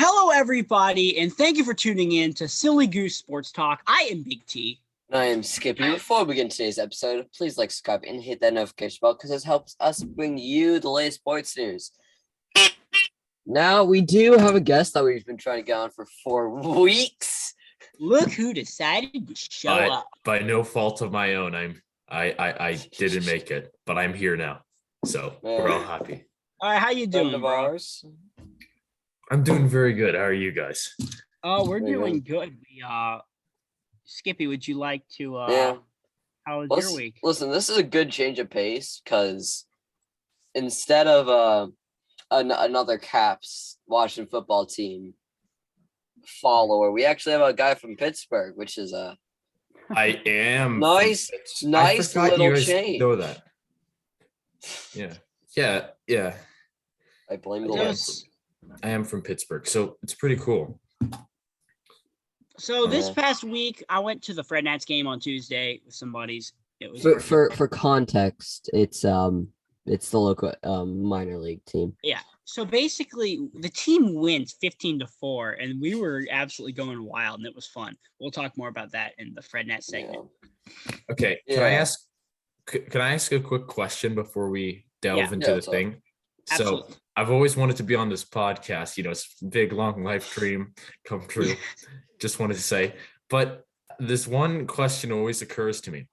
Hello, everybody, and thank you for tuning in to Silly Goose Sports Talk. I am Big T. And I am Skippy. Before we begin today's episode, please like, subscribe, and hit that notification bell because this helps us bring you the latest sports news. Now, we do have a guest that we've been trying to get on for 4 weeks. Look who decided to show up. By no fault of my own, I didn't make it, but I'm here now, so we're all happy. All right, how you doing, bro? I'm doing very good. How are you guys? Oh, we're doing good. Skippy, would you like to? How was your week? Listen, this is a good change of pace because instead of another Caps Washington football team follower, we actually have a guy from Pittsburgh, which is I am nice little change. Know that? Yeah. I blame the Lord. I am from Pittsburgh, so it's pretty cool. So this past week, I went to the Fred Nats game on Tuesday with some buddies. It was for context, it's the local minor league team. Yeah. So basically, the team wins 15-4, and we were absolutely going wild, and it was fun. We'll talk more about that in the Fred Nats segment. Okay. Can I ask a quick question before we delve into the thing? Absolutely. So I've always wanted to be on this podcast. It's a big, long life dream come true. Just wanted to say, but this one question always occurs to me.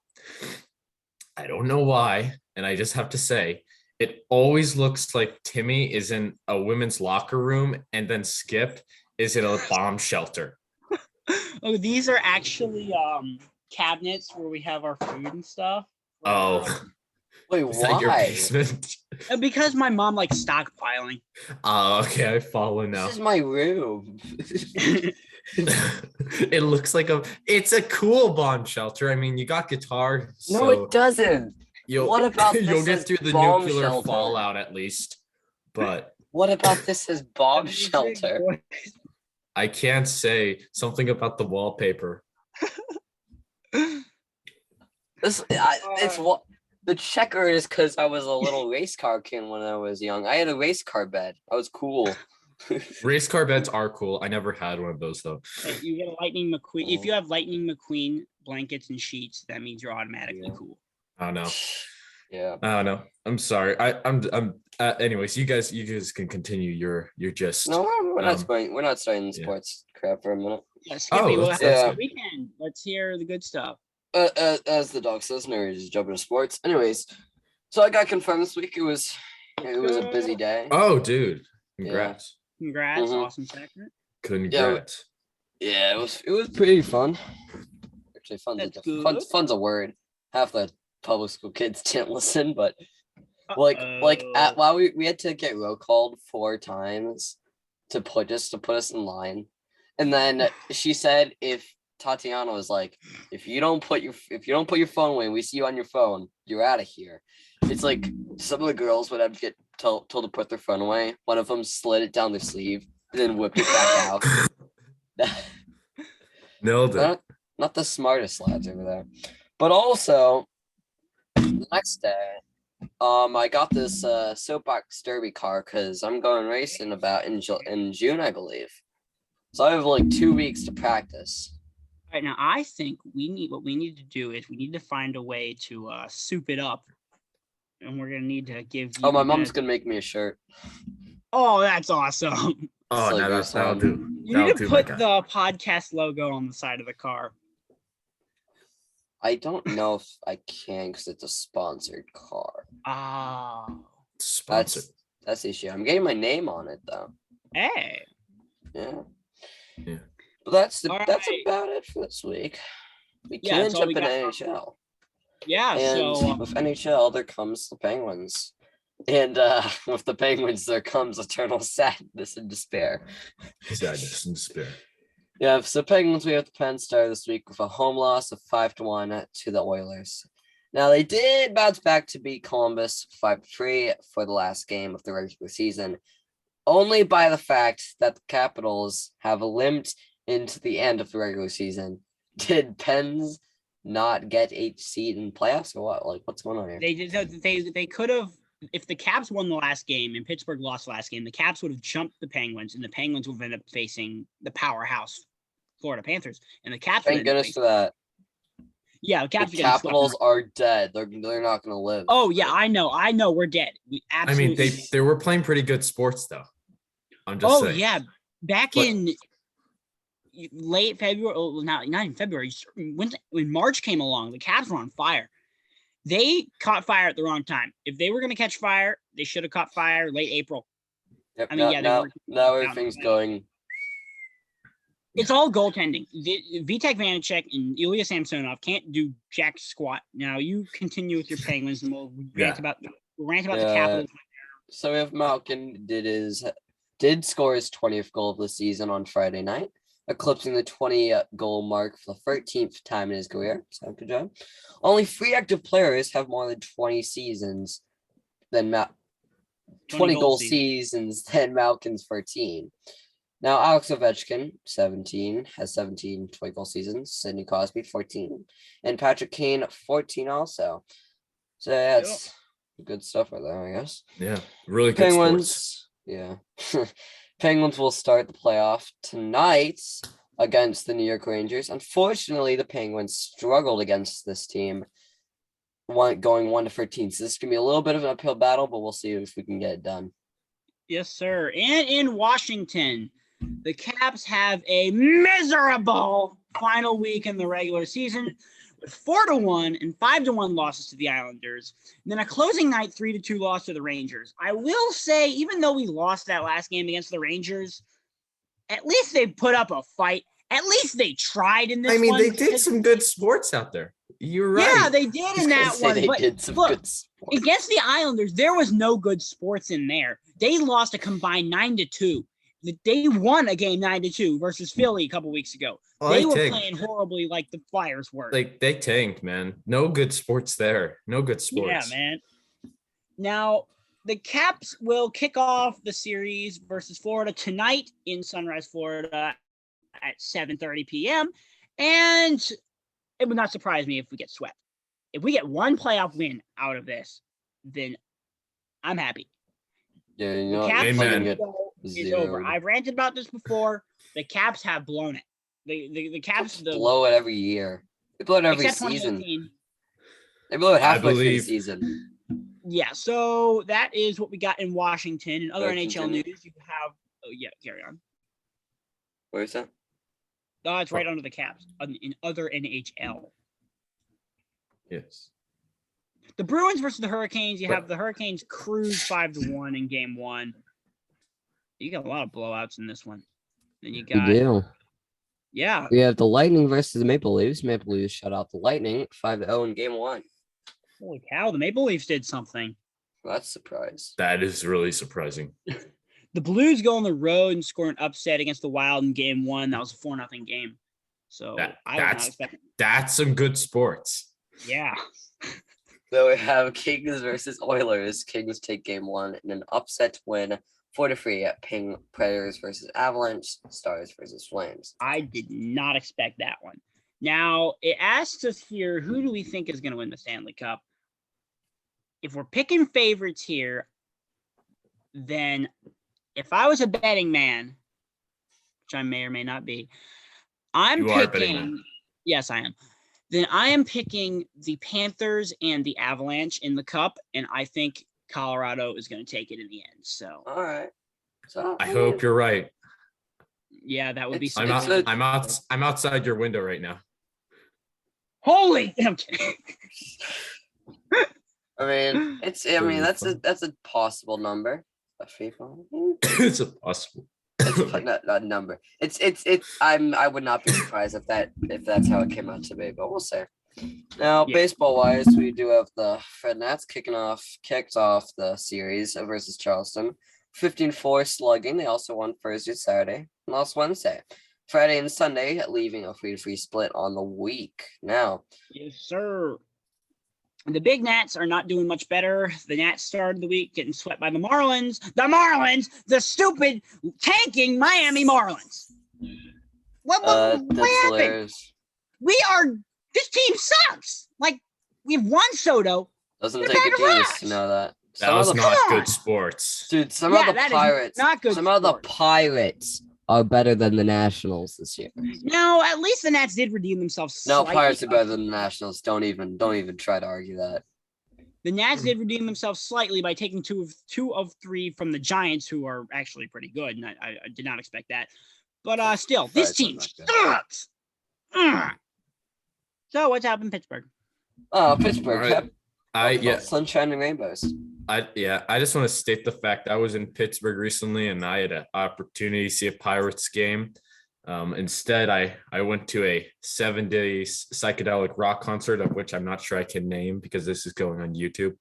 I don't know why, and I just have to say, it always looks like Timmy is in a women's locker room and then Skip is in a bomb shelter. Oh, these are actually cabinets where we have our food and stuff. Oh. Wait, is that your basement? Because my mom likes stockpiling. Oh, okay, I follow now. This is my room. It looks like it's a cool bomb shelter. I mean, you got guitar. No, it doesn't. What about you'll get through the nuclear fallout at least. But what about this as bomb shelter? I can't say something about the wallpaper. It's what. The checker is because I was a little race car kid when I was young. I had a race car bed. I was cool. Race car beds are cool. I never had one of those though. You get a Lightning McQueen. If you have Lightning McQueen blankets and sheets, that means you're automatically cool. I don't know. Yeah. I don't know. I'm sorry. I'm. Anyways, you guys can continue your gist. No, we're not starting sports crap for a minute. Yeah, Skippy, the weekend. Let's hear the good stuff. As the dog says, no, just jumping to sports. Anyways, so I got confirmed this week. It was a busy day. Oh, dude! Congrats! Yeah. Congrats! Awesome segment. Congrats! Yeah, it was pretty fun. Actually, fun's a word. Half the public school kids didn't listen, but while we had to get roll called 4 times to put us in line, and then she said if Tatiana was like, if you don't put your phone away and we see you on your phone, you're out of here. It's like some of the girls would have to get told to put their phone away. One of them slid it down their sleeve and then whipped it back out. Nailed it. Not the smartest lads over there. But also, the next day, I got this soapbox derby car because I'm going racing about in June, I believe. So I have like 2 weeks to practice. Right now, I think what we need to do is we need to find a way to soup it up, and we're gonna need to give you. Oh, my mom's gonna make me a shirt. Oh, that's awesome! Oh, no, that'll do. You need to put the podcast logo on the side of the car. I don't know if I can because it's a sponsored car. Sponsored. That's the issue. I'm getting my name on it though. Hey. Yeah. But that's about it for this week. We can jump into NHL. Yeah, and so with NHL there comes the Penguins. And with the Penguins there comes eternal sadness and despair. Sadness and despair. Yeah, so Penguins, we have the Pen started this week with a home loss of 5-1 to the Oilers. Now they did bounce back to beat Columbus 5-3 for the last game of the regular season, only by the fact that the Capitals have limped into the end of the regular season. Did Pens not get 8th seed in playoffs or what? Like, what's going on here? They could have if the Caps won the last game and Pittsburgh lost the last game, the Caps would have jumped the Penguins, and the Penguins would have ended up facing the powerhouse Florida Panthers, and the Caps. Thank goodness for that. Yeah, the Caps. The Capitals are dead. They're not going to live. Oh yeah, I know. We're dead. We absolutely. I mean, they were playing pretty good sports though. I'm just saying. Yeah, back in late February. Oh, not in February. When March came along, the Caps were on fire. They caught fire at the wrong time. If they were going to catch fire, they should have caught fire late April. Yep, I mean, now everything's going. It's all goaltending. Vitek Vanacek and Ilya Samsonov can't do jack squat. Now you continue with your Penguins, and we'll rant about the Capitals. So we have Malkin did score his 20th goal of the season on Friday night, eclipsing the 20-goal mark for the 13th time in his career. So good job. Only 3 active players have more than 20 seasons than 20 goal seasons than Malkin's 13. Now, Alex Ovechkin, 17, has 17 20-goal seasons. Sidney Crosby, 14. And Patrick Kane, 14 also. So, yeah, it's good stuff right there, I guess. Yeah, really good Penguins, sports. Yeah. Penguins will start the playoff tonight against the New York Rangers. Unfortunately, the Penguins struggled against this team, going 1-13. So, this is going to be a little bit of an uphill battle, but we'll see if we can get it done. Yes, sir. And in Washington, the Caps have a miserable final week in the regular season with 4-1 and 5-1 losses to the Islanders. And then a closing night 3-2 loss to the Rangers. I will say, even though we lost that last game against the Rangers, at least they put up a fight. At least they tried in this one. I mean, they did some good sports out there. You're right. Yeah, they did in that one. They did some good sports. Against the Islanders, there was no good sports in there. They lost a combined 9-2. They won a game 9-2 versus Philly a couple weeks ago. They were playing horribly like the Flyers were. Like they tanked, man. No good sports there. No good sports. Yeah, man. Now, the Caps will kick off the series versus Florida tonight in Sunrise, Florida at 7:30 p.m. And it would not surprise me if we get swept. If we get one playoff win out of this, then I'm happy. Yeah, you know, Amen. Is over. I've ranted about this before. The Caps have blown it. The Caps blow it every year. They blow it every season. They blow it halfway through the season. Yeah, so that is what we got in Washington. And other NHL news, you have. Oh yeah, carry on. What is that? Oh, it's right under the Caps in other NHL. Yes. The Bruins versus the Hurricanes. You have the Hurricanes cruise 5-1 in game 1. You got a lot of blowouts in this one. Then you got. We do. Yeah. We have the Lightning versus the Maple Leafs. Maple Leafs shut out the Lightning 5-0 in game 1. Holy cow! The Maple Leafs did something. That's a surprise. That is really surprising. The Blues go on the road and score an upset against the Wild in game 1. That was a 4-0 game. So I was not expecting. That's some good sports. Yeah. So we have Kings versus Oilers. Kings take game 1 in an upset win 4-3 at Ping. Predators versus Avalanche. Stars versus Flames. I did not expect that one. Now, it asks us here, who do we think is going to win the Stanley Cup? If we're picking favorites here, then if I was a betting man, which I may or may not be, I'm picking. Yes, I am. Then I am picking the Panthers and the Avalanche in the Cup, and I think Colorado is going to take it in the end. So, all right. So I hope you're right. Yeah, that would be. I'm outside your window right now. Holy! I'm kidding. I mean, that's a possible number. It's a possible. It's not a number. I would not be surprised if that's how it came out to be, but we'll see. Now, baseball wise, we do have the Fred Nats kicked off the series versus Charleston. 15-4 slugging. They also won Thursday, Saturday, and lost Wednesday. Friday and Sunday, leaving a 3-3 split on the week. Now, yes, sir. The big Nats are not doing much better. The Nats started the week getting swept by the Marlins. The stupid tanking Miami Marlins. What happened? This team sucks. Like, we've won Soto. Doesn't take a genius to know that. That was not good sports. Dude, some Yeah, of the that is Pirates. not good Some of the sports. Pirates Are better than the Nationals this year. No, at least the Nats did redeem themselves. No, slightly. Pirates are better than the Nationals. Don't even try to argue that. The Nats did redeem themselves slightly by taking two of three from the Giants, who are actually pretty good, and I did not expect that. But still, this team sucks. So what's happened in Pittsburgh? Oh, Pittsburgh. All right. Sunshine and rainbows. I just want to state the fact I was in Pittsburgh recently and I had an opportunity to see a Pirates game. Instead, I went to a 7-day psychedelic rock concert, of which I'm not sure I can name because this is going on YouTube.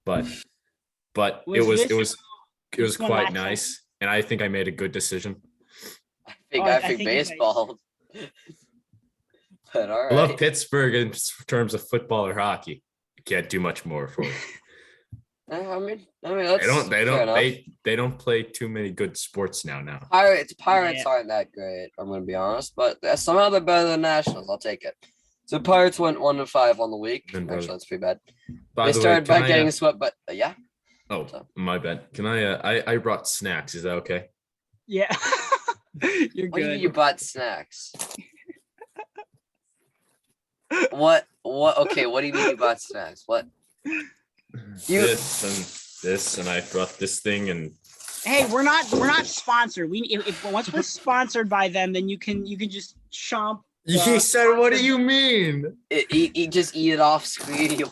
But it was quite nice, and I think I made a good decision. I think baseball. But all right. I love Pittsburgh in terms of football or hockey. Can't do much more for it. I mean, that's they don't play too many good sports now. Pirates aren't that great. I'm gonna be honest, but somehow they're better than Nationals. I'll take it. So Pirates went 1-5 on the week. Actually, that's pretty bad. They started by getting swept, but yeah. Oh, my bad. Can I brought snacks. Is that okay? Yeah, you're good. What do you mean you bought snacks? What? Okay, what do you mean you bought snacks? What? This and I brought this thing and. Hey, we're not sponsored. If once we're sponsored by them, then you can just chomp. He said, "What do you mean?" Just eat it off screen.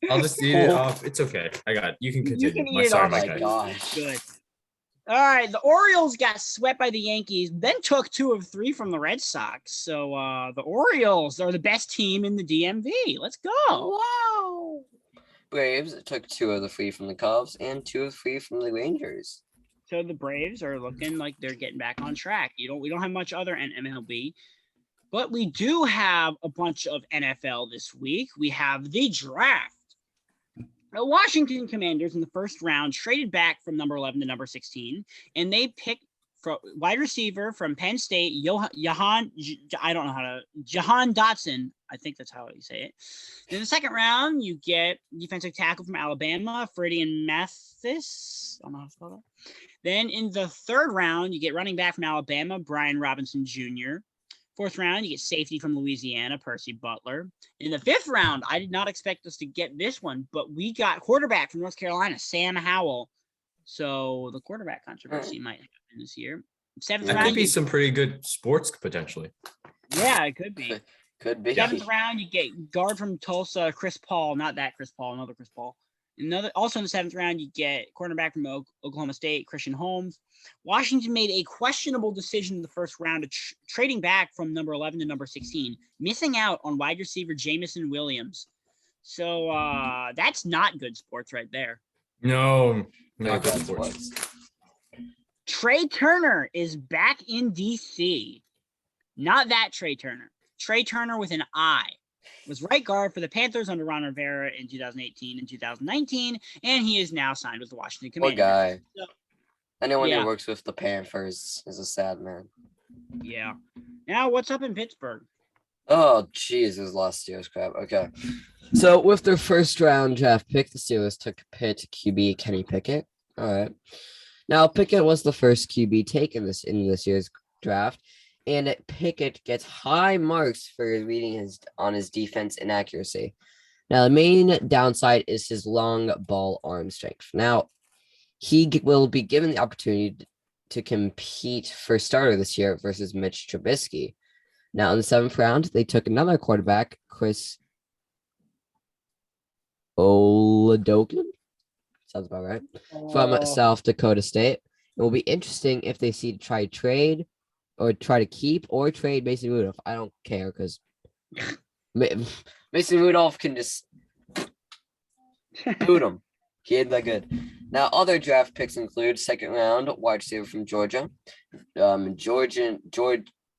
I'll just eat it off. It's okay. I got it. You can continue. You can eat it off. My gosh. Good. All right, the Orioles got swept by the Yankees, then took 2 of 3 from the Red Sox. So the Orioles are the best team in the DMV. Let's go. Wow. Braves took 2 of the 3 from the Cubs and 2 of 3 from the Rangers. So the Braves are looking like they're getting back on track. We don't have much other MLB, but we do have a bunch of NFL this week. We have the draft. The Washington Commanders in the first round traded back from number 11 to number 16, and they picked wide receiver from Penn State, Jahan Dotson. I think that's how you say it. In the second round, you get defensive tackle from Alabama, Fredian Mathis. I don't know how to spell that. Then in the third round, you get running back from Alabama, Brian Robinson Jr. Fourth round, you get safety from Louisiana, Percy Butler. In the fifth round, I did not expect us to get this one, but we got quarterback from North Carolina, Sam Howell. So the quarterback controversy might happen this year. Seventh round, could be some pretty good sports potentially. Yeah, it could be. Could be. Seventh round, you get guard from Tulsa, Chris Paul. Not that Chris Paul, another Chris Paul. Also in the seventh round, you get cornerback from Oklahoma State, Christian Holmes. Washington made a questionable decision in the first round of trading back from number 11 to number 16, missing out on wide receiver Jamison Williams. So that's not good sports right there. No, not good sports. Trey Turner is back in D.C. Not that Trey Turner. Trey Turner with an I. Was right guard for the Panthers under Ron Rivera in 2018 and 2019, and he is now signed with the Washington Commanders. Poor guy. So, anyone who works with the Panthers is a sad man. Yeah. Now, what's up in Pittsburgh? Oh, Jesus, last year's crap. Okay. So, with their first round draft pick, the Steelers took Pitt QB Kenny Pickett. All right. Now, Pickett was the first QB taken in this year's draft. And Pickett gets high marks for reading on his defense inaccuracy. Now, the main downside is his long ball arm strength. Now, he will be given the opportunity to compete for starter this year versus Mitch Trubisky. Now, in the seventh round, they took another quarterback, Chris Oladokin. Sounds about right. From South Dakota State. It will be interesting if they see to try to keep or trade Mason Rudolph. I don't care because Mason Rudolph can just boot him. He ain't that good. Now, other draft picks include second round wide receiver from Georgia,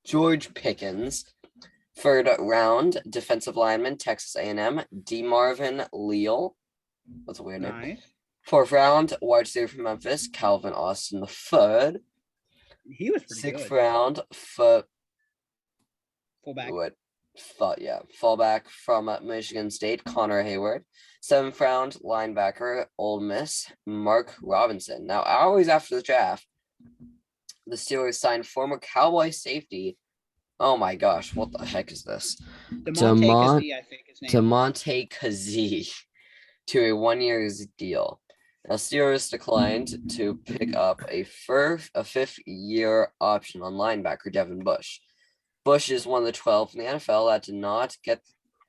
George Pickens. Third round defensive lineman Texas A&M, DeMarvin Leal. That's a weird name. Fourth round wide receiver from Memphis, Calvin Austin the third. He was pretty Sixth good. round fullback. fullback from Michigan State, Connor Hayward. 7th round linebacker, Ole Miss, Mark Robinson. Now, hours after the draft, the Steelers signed former Cowboy safety. Oh my gosh, what the heck is this? Demonte Kazee, I think his name. Demonte Kazee to a 1-year deal. Now, Steelers declined to pick up a 5th-year option on linebacker Devin Bush. Bush is one of the 12 in the NFL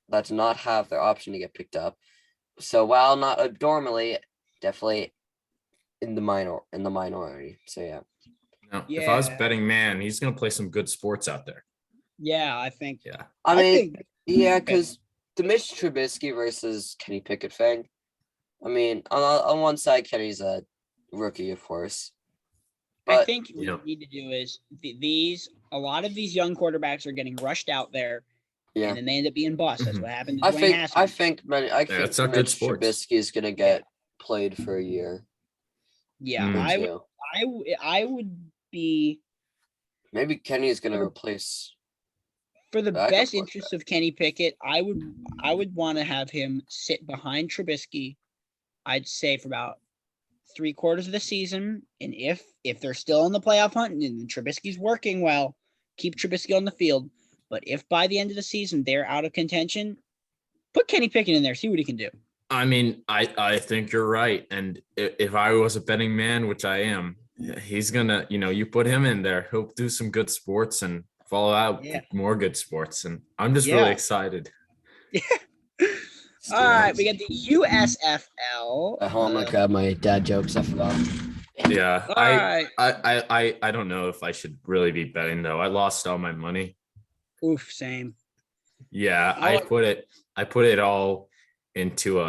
that did not have their option to get picked up. So while not abnormally, definitely in the minority. So yeah. No, if I was betting man, he's gonna play some good sports out there. Yeah, I think. Yeah. I mean, because the Mitch Trubisky versus Kenny Pickett thing. I mean, on one side, Kenny's a rookie, of course. But, I think what you need to do is a lot of these young quarterbacks are getting rushed out there, and then they end up being busts. That's what happened to Dwayne Haskins. I think that's not good sports. Trubisky is going to get played for a year. Yeah, I would be. Maybe Kenny is going to replace. For the best interest of Kenny Pickett, I would want to have him sit behind Trubisky. I'd say for about 3/4 of the season, and if they're still in the playoff hunt and Trubisky's working well, keep Trubisky on the field. But if by the end of the season they're out of contention, put Kenny Pickett in there, see what he can do. I mean, I think you're right, and if I was a betting man, which I am, he's gonna, you put him in there, he'll do some good sports and follow out more good sports, and I'm just really excited. Yeah. All right, we got the USFL. I'm gonna grab my dad jokes. I forgot. Yeah, all right. I don't know if I should really be betting though. I lost all my money. Oof, same. Yeah, I put it all into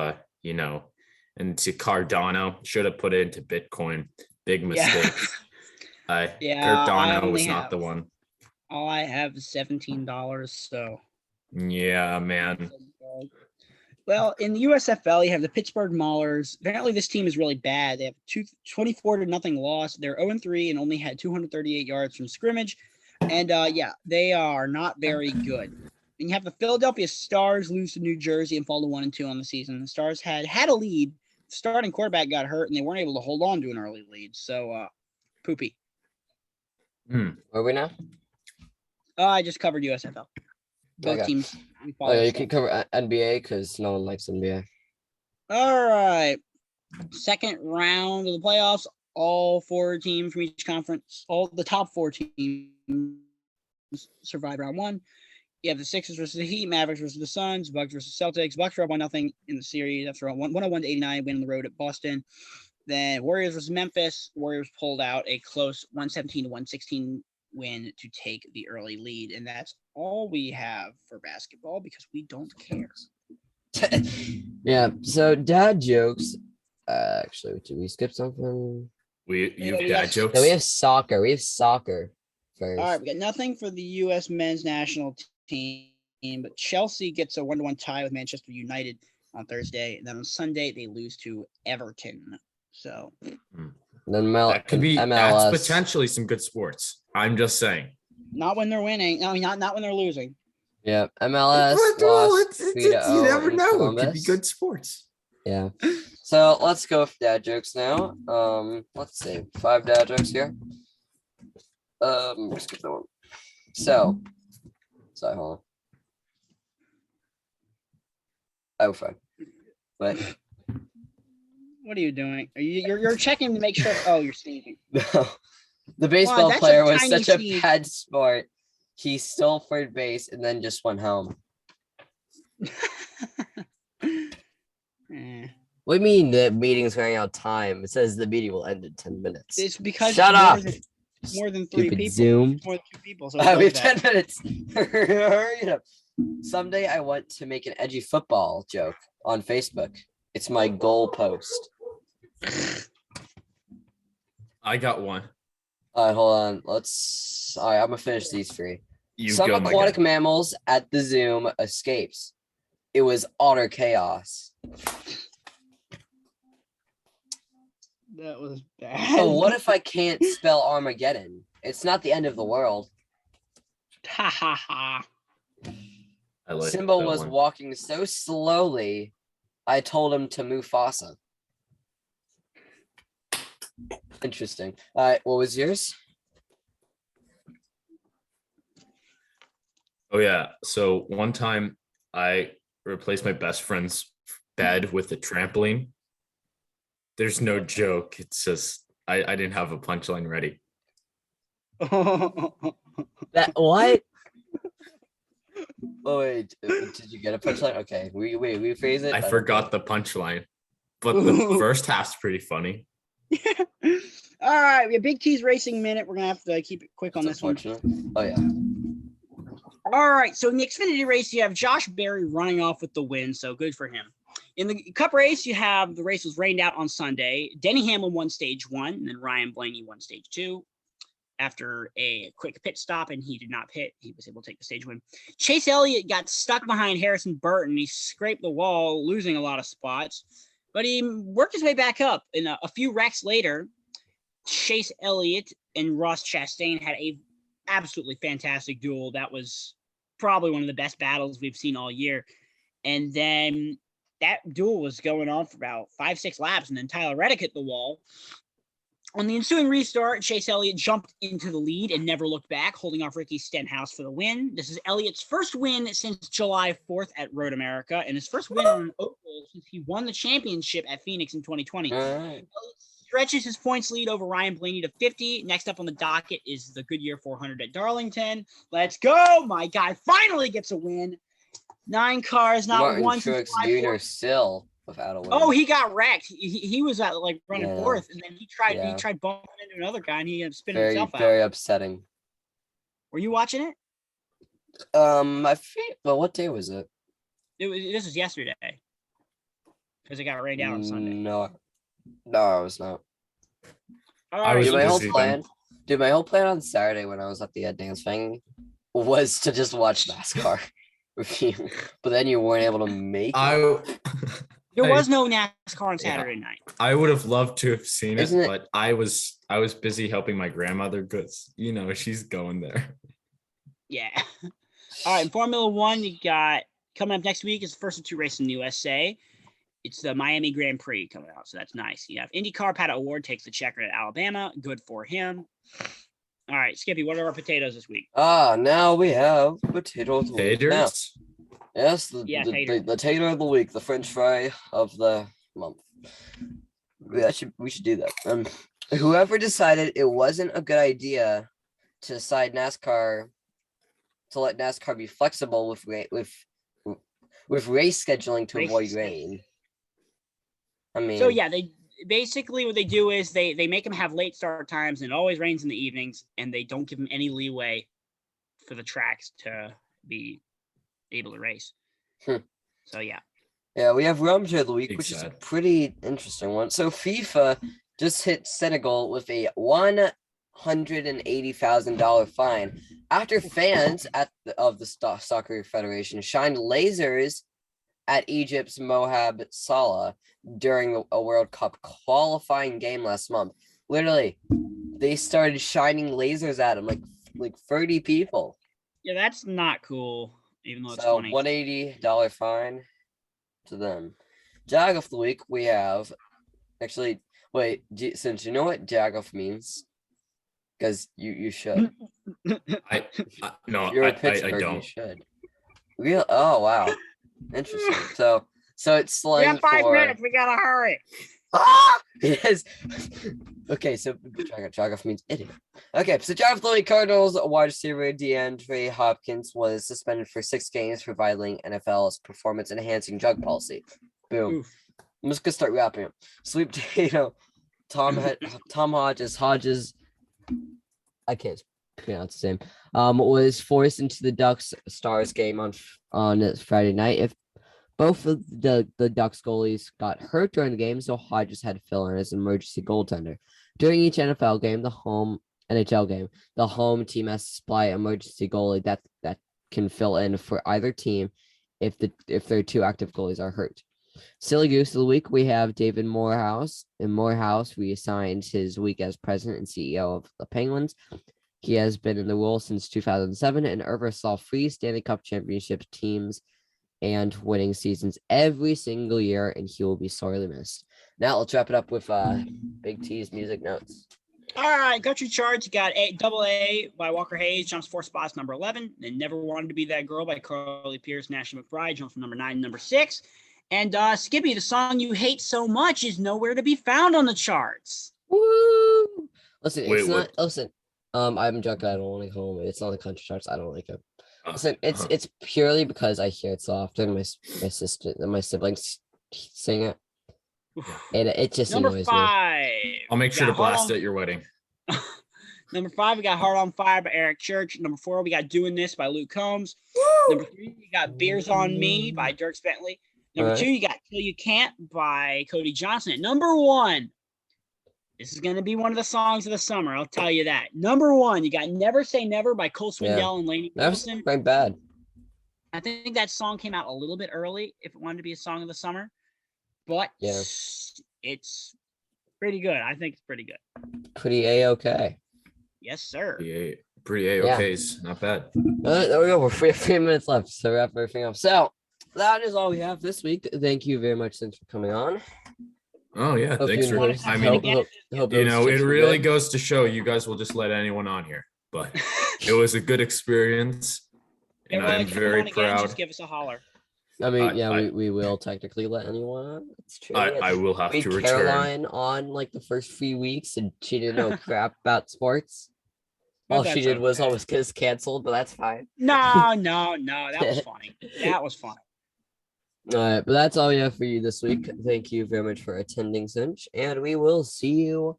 into Cardano. Should have put it into Bitcoin. Big mistake. Cardano was not the one. All I have is $17. So. Yeah, man. Well, in the USFL, you have the Pittsburgh Maulers. Apparently, this team is really bad. They have 24-0 loss. They're 0-3 and only had 238 yards from scrimmage. And they are not very good. And you have the Philadelphia Stars lose to New Jersey and fall to 1-2 on the season. The Stars had a lead. The starting quarterback got hurt, and they weren't able to hold on to an early lead. So, poopy. Where are we now? I just covered USFL. Both teams. You can cover NBA because no one likes NBA. All right. Second round of the playoffs. All 4 teams from each conference. All the top 4 teams survive round 1. You have the Sixers versus the Heat, Mavericks versus the Suns, Bucks versus Celtics. Bucks are up 1-0 in the series after a 101-89 win on the road at Boston. Then Warriors versus Memphis. Warriors pulled out a close 117-116 win to take the early lead, and that's all we have for basketball because we don't care. Yeah. So dad jokes. Actually, did we skip something? You have dad jokes. No, we have soccer. First. All right, we got nothing for the U.S. men's national team, but Chelsea gets a 1-1 tie with Manchester United on Thursday, and then on Sunday they lose to Everton. So then that could be MLS. That's potentially some good sports. I'm just saying. Not when they're winning. I mean, not when they're losing. Yeah, MLS. You never know. It could be good sports. Yeah. So let's go with dad jokes now. Let's see, 5 dad jokes here. Skip that one. So, sorry, hold on. Oh, fine. But what are you doing? You're checking to make sure. Oh, you're sneezing. No. The baseball player was such a bad sport. He stole third base and then just went home. What do you mean the meeting's running out of time? It says the meeting will end in 10 minutes. It's because shut up. More than 3 people. Zoom. More than 2 people. So we have 10 minutes. Hurry up. Someday I want to make an edgy football joke on Facebook. It's my goal post. I got one. All right, hold on. All right, I'm gonna finish these 3. Some aquatic mammals at the Zoom escapes. It was utter chaos. That was bad. Oh, what if I can't spell Armageddon? It's not the end of the world. Ha ha ha. I like Simba that was one. walking so slowly, I told him to Mufasa. Interesting. All right, what was yours? Oh yeah. So one time I replaced my best friend's bed with a trampoline. There's no joke. It's just I didn't have a punchline ready. That what? Oh wait, did you get a punchline? Okay, rephrase it. I forgot the punchline, but the first half's pretty funny. All right, we have Big T's Racing Minute. We're gonna have to keep it quick on this one. Oh yeah. All right, so in the Xfinity race, you have Josh Berry running off with the win, so good for him. In the Cup race, you have the race was rained out on Sunday. Denny Hamlin won stage 1, and then Ryan Blaney won stage 2. After a quick pit stop, and he did not pit, he was able to take the stage win. Chase Elliott got stuck behind Harrison Burton. He scraped the wall, losing a lot of spots, but he worked his way back up. And a few wrecks later, Chase Elliott and Ross Chastain had a absolutely fantastic duel. That was probably one of the best battles we've seen all year. And then that duel was going on for about 5-6 laps, and then Tyler Reddick hit the wall. On the ensuing restart, Chase Elliott jumped into the lead and never looked back, holding off Ricky Stenhouse for the win. This is Elliott's first win since July 4th at Road America, and his first win on an oval since he won the championship at Phoenix in 2020. All right. Elliott stretches his points lead over Ryan Blaney to 50. Next up on the docket is the Goodyear 400 at Darlington. Let's go! My guy finally gets a win. 9 cars, not Martin one. Truex Jr. still without a win. Oh, he got wrecked. He was like running Yeah. fourth, and then he tried Yeah. bumping into another guy, and he ended up spinning very himself out. very upsetting. Were you watching it? I feel. Well, what day was it? This was yesterday, because it got rained out on Sunday. No, I was not. All I was Dude, my whole busy plan. Dude, my whole plan on Saturday when I was at the dance thing was to just watch NASCAR with you, but then you weren't able to make it. There was no NASCAR on Saturday night. I would have loved to have seen Isn't it- but I was busy helping my grandmother because she's going there. Yeah. All right, in Formula One, you got coming up next week is the first of 2 races in the USA. It's the Miami Grand Prix coming out, so that's nice. You have IndyCar. Pat O'Ward takes the checker at Alabama. Good for him. All right, Skippy, what are our potatoes this week? Now we have potato of the week. Now, Taters? yes, tater. the tater of the week, the French fry of the month. We should do that. Whoever decided it wasn't a good idea to let NASCAR be flexible with race scheduling to avoid rain. I mean, So yeah, they basically what they do is they make them have late start times, and it always rains in the evenings, and they don't give them any leeway for the tracks to be able to race. So yeah. Yeah, we have Rumja of the week, Big which is a sad. pretty interesting one. So FIFA just hit Senegal with a $180,000 fine after fans of the Soccer Federation shined lasers at Egypt's Mohab Salah during a World Cup qualifying game last month. Literally, they started shining lasers at him, like 30 people. Yeah, that's not cool, even though it's So funny. $180 fine to them. Jag of the week, we have actually since you know what Jagoff means, because you should. No, You're I a Pittsburgh, you don't. should. Real? Oh wow, interesting. So it's We slang have 5 for. minutes. We gotta hurry. Yes. Okay, so Jagoff means idiot. Okay, so Jag of the week, Cardinals wide receiver DeAndre Hopkins was suspended for 6 games for violating NFL's performance-enhancing drug policy. Boom. Oof. I'm just gonna start wrapping up. Sweet potato. Tom Hodges. I can't pronounce his name. Was forced into the Ducks Stars game on Friday night. If both of the Ducks goalies got hurt during the game, so Hodges had to fill in as an emergency goaltender. During each NHL game, the home team has to supply an emergency goalie that can fill in for either team if their 2 active goalies are hurt. Silly Goose of the week, we have David Morehouse. In Morehouse, reassigned his week as president and CEO of the Penguins. He has been in the role since 2007 and oversaw 3 Stanley Cup championship teams and winning seasons every single year, and he will be sorely missed. Now let's wrap it up with Big T's music notes. All right, got your charts. You got Double A by Walker Hayes, jumps 4 spots, number 11. And Never Wanted to Be That Girl by Carly Pierce, National McBride, jumps from number 9 to number 6. And Skippy, the song you hate so much is nowhere to be found on the charts. Woo! Listen, Wait, it's not. what? Listen, I'm drunk. I don't like home. It's on the country charts. I don't like it. Listen, Uh-huh. it's purely because I hear it so often. My sister and my siblings sing it, and it just Number annoys 5. I'll make sure we to got Heart blast on- at your wedding. Number 5, we got Heart on Fire by Eric Church. Number 4, we got Doing This by Luke Combs. Number 3, we got Beers on Me by Dirk Bentley. Number Alright. 2, you got Till You Can't by Cody Johnson. And number 1, this is going to be one of the songs of the summer. I'll tell you that. Number 1, you got Never Say Never by Cole Swindell and Lainey That's Wilson. quite bad. I think that song came out a little bit early if it wanted to be a song of the summer, but Yeah. it's pretty good. I think it's pretty good. Pretty a-okay. Yes, sir. Pretty A-OKs. Not bad. There we go. We're 3 minutes left, so wrap everything up. So that is all we have this week. Thank you very much, since for coming on. Oh, yeah. Hope Thanks you for, enjoyed- I mean, hope you those know, it tips were really good. goes to show you guys will just let anyone on here. But it was a good experience. And Everyone I'm come very on again, proud. Just give us a holler. I mean, I- we will technically let anyone on. It's true. I will have We to had return. Caroline on like the first few weeks, and she didn't know crap about sports. But All she that's did was okay. almost get us canceled, but that's fine. No. That was funny. That was funny. All right, but that's all we have for you this week. Thank you very much for attending, Cinch, and we will see you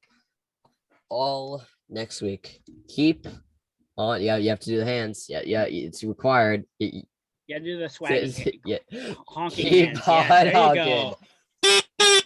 all next week. Keep on. Yeah, you have to do the hands. Yeah, it's required. Yeah, do the swaggy. Yeah. Honking Keep hands. on Yeah, there you honking. go.